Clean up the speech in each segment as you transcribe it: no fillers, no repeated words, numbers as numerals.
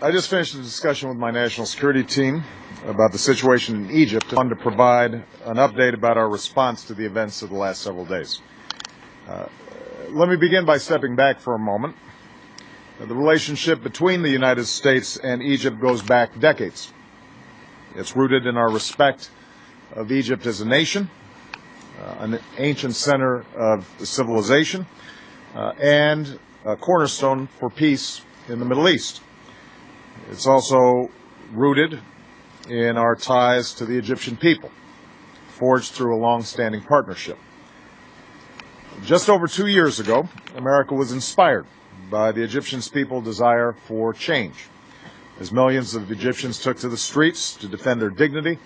I just finished a discussion with my national security team about the situation in Egypt. I wanted to provide an update about our response to the events of the last several days. Let me begin by stepping back for a moment. The relationship between the United States and Egypt goes back decades. It's rooted in our respect of Egypt as a nation, an ancient center of civilization, and a cornerstone for peace in the Middle East. It's also rooted in our ties to the Egyptian people, forged through a long-standing partnership. Just over 2 years ago, America was inspired by the Egyptian people's desire for change, as millions of Egyptians took to the streets to defend their dignity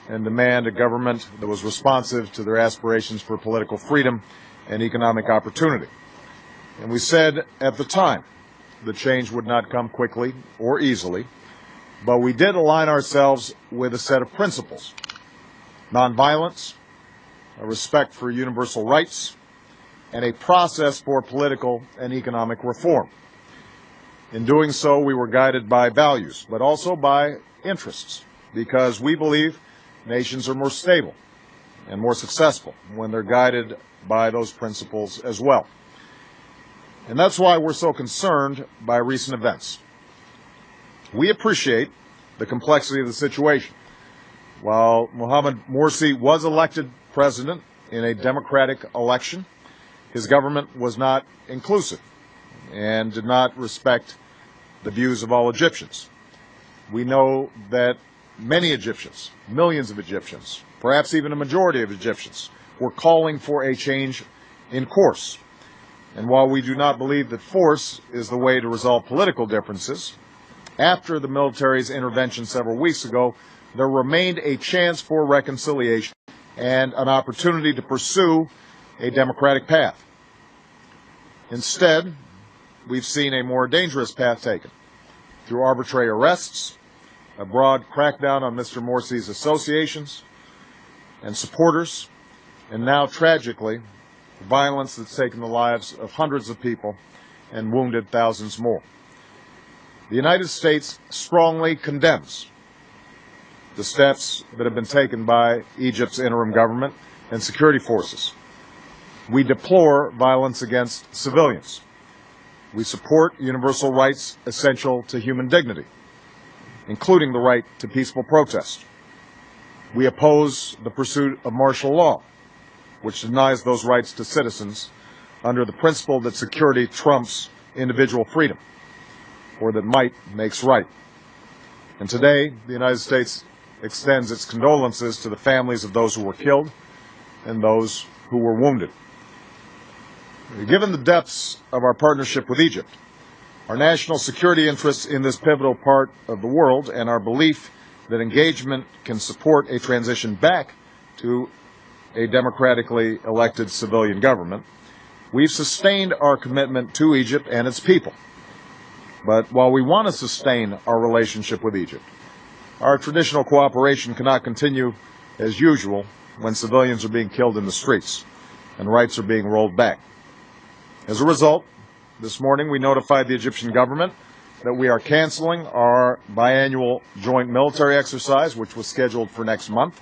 and demand a government that was responsive to their aspirations for political freedom and economic opportunity. And we said at the time the change would not come quickly or easily, but we did align ourselves with a set of principles: nonviolence, a respect for universal rights, and a process for political and economic reform. In doing so, we were guided by values, but also by interests, because we believe nations are more stable and more successful when they're guided by those principles as well. And that's why we're so concerned by recent events. We appreciate the complexity of the situation. While Mohamed Morsi was elected president in a democratic election, his government was not inclusive and did not respect the views of all Egyptians. We know that many Egyptians, millions of Egyptians, perhaps even a majority of Egyptians, were calling for a change in course. And while we do not believe that force is the way to resolve political differences, after the military's intervention several weeks ago, there remained a chance for reconciliation and an opportunity to pursue a democratic path. Instead, we've seen a more dangerous path taken through arbitrary arrests, a broad crackdown on Mr. Morsi's associations and supporters, and now, tragically, violence that's taken the lives of hundreds of people and wounded thousands more. The United States strongly condemns the steps that have been taken by Egypt's interim government and security forces. We deplore violence against civilians. We support universal rights essential to human dignity, including the right to peaceful protest. We oppose the pursuit of martial law, which denies those rights to citizens under the principle that security trumps individual freedom, or that might makes right. And today, the United States extends its condolences to the families of those who were killed and those who were wounded. Given the depths of our partnership with Egypt, our national security interests in this pivotal part of the world, and our belief that engagement can support a transition back to a democratically elected civilian government, we've sustained our commitment to Egypt and its people. But while we want to sustain our relationship with Egypt, our traditional cooperation cannot continue as usual when civilians are being killed in the streets and rights are being rolled back. As a result, this morning we notified the Egyptian government that we are canceling our biannual joint military exercise, which was scheduled for next month.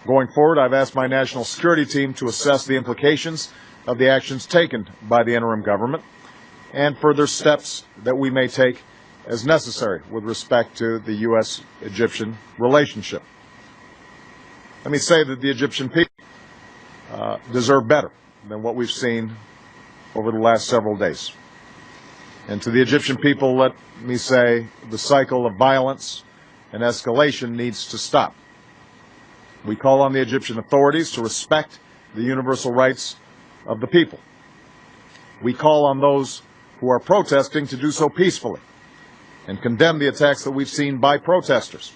Going forward, I've asked my national security team to assess the implications of the actions taken by the interim government and further steps that we may take as necessary with respect to the U.S.-Egyptian relationship. Let me say that the Egyptian people deserve better than what we've seen over the last several days. And to the Egyptian people, let me say the cycle of violence and escalation needs to stop. We call on the Egyptian authorities to respect the universal rights of the people. We call on those who are protesting to do so peacefully and condemn the attacks that we've seen by protesters,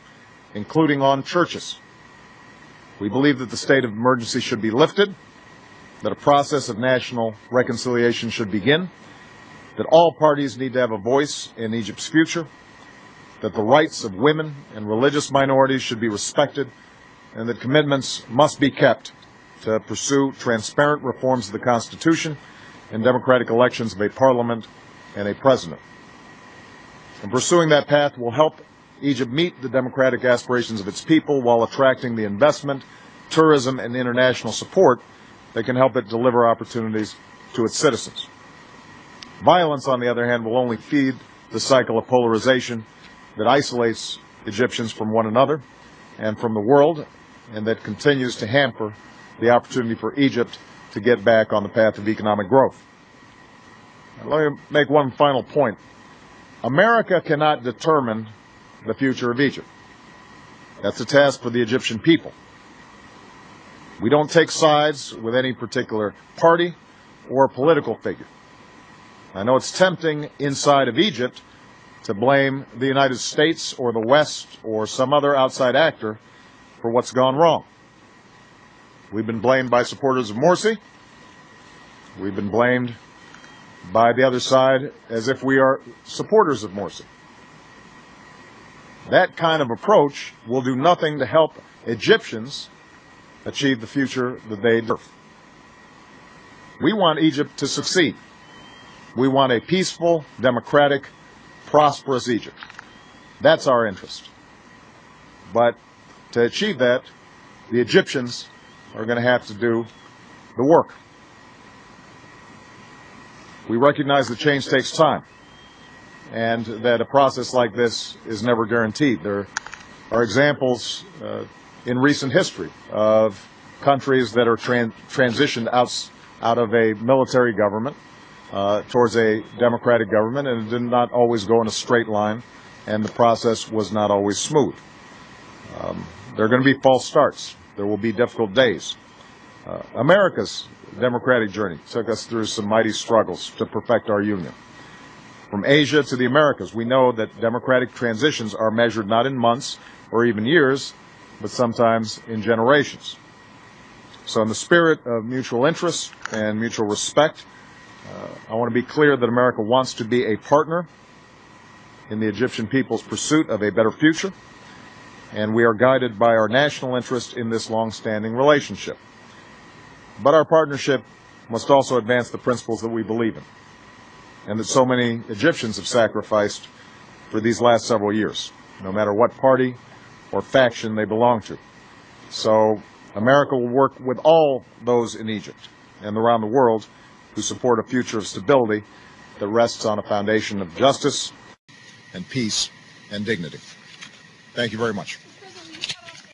including on churches. We believe that the state of emergency should be lifted, that a process of national reconciliation should begin, that all parties need to have a voice in Egypt's future, that the rights of women and religious minorities should be respected, and that commitments must be kept to pursue transparent reforms of the Constitution and democratic elections of a parliament and a president. And pursuing that path will help Egypt meet the democratic aspirations of its people while attracting the investment, tourism, and international support that can help it deliver opportunities to its citizens. Violence, on the other hand, will only feed the cycle of polarization that isolates Egyptians from one another and from the world, and that continues to hamper the opportunity for Egypt to get back on the path of economic growth. Now, let me make one final point. America cannot determine the future of Egypt. That's a task for the Egyptian people. We don't take sides with any particular party or political figure. I know it's tempting inside of Egypt to blame the United States or the West or some other outside actor for what's gone wrong. We've been blamed by supporters of Morsi. We've been blamed by the other side as if we are supporters of Morsi. That kind of approach will do nothing to help Egyptians achieve the future that they deserve. We want Egypt to succeed. We want a peaceful, democratic, prosperous Egypt. That's our interest. But to achieve that, the Egyptians are going to have to do the work. We recognize that change takes time, and that a process like this is never guaranteed. There are examples in recent history of countries that are transitioned out of a military government towards a democratic government, and it did not always go in a straight line, and the process was not always smooth. There are going to be false starts. There will be difficult days. America's democratic journey took us through some mighty struggles to perfect our union. From Asia to the Americas, we know that democratic transitions are measured not in months or even years, but sometimes in generations. So in the spirit of mutual interest and mutual respect, I want to be clear that America wants to be a partner in the Egyptian people's pursuit of a better future, and we are guided by our national interest in this long-standing relationship. But our partnership must also advance the principles that we believe in, and that so many Egyptians have sacrificed for these last several years, no matter what party or faction they belong to. So America will work with all those in Egypt and around the world who support a future of stability that rests on a foundation of justice and peace and dignity. Thank you very much.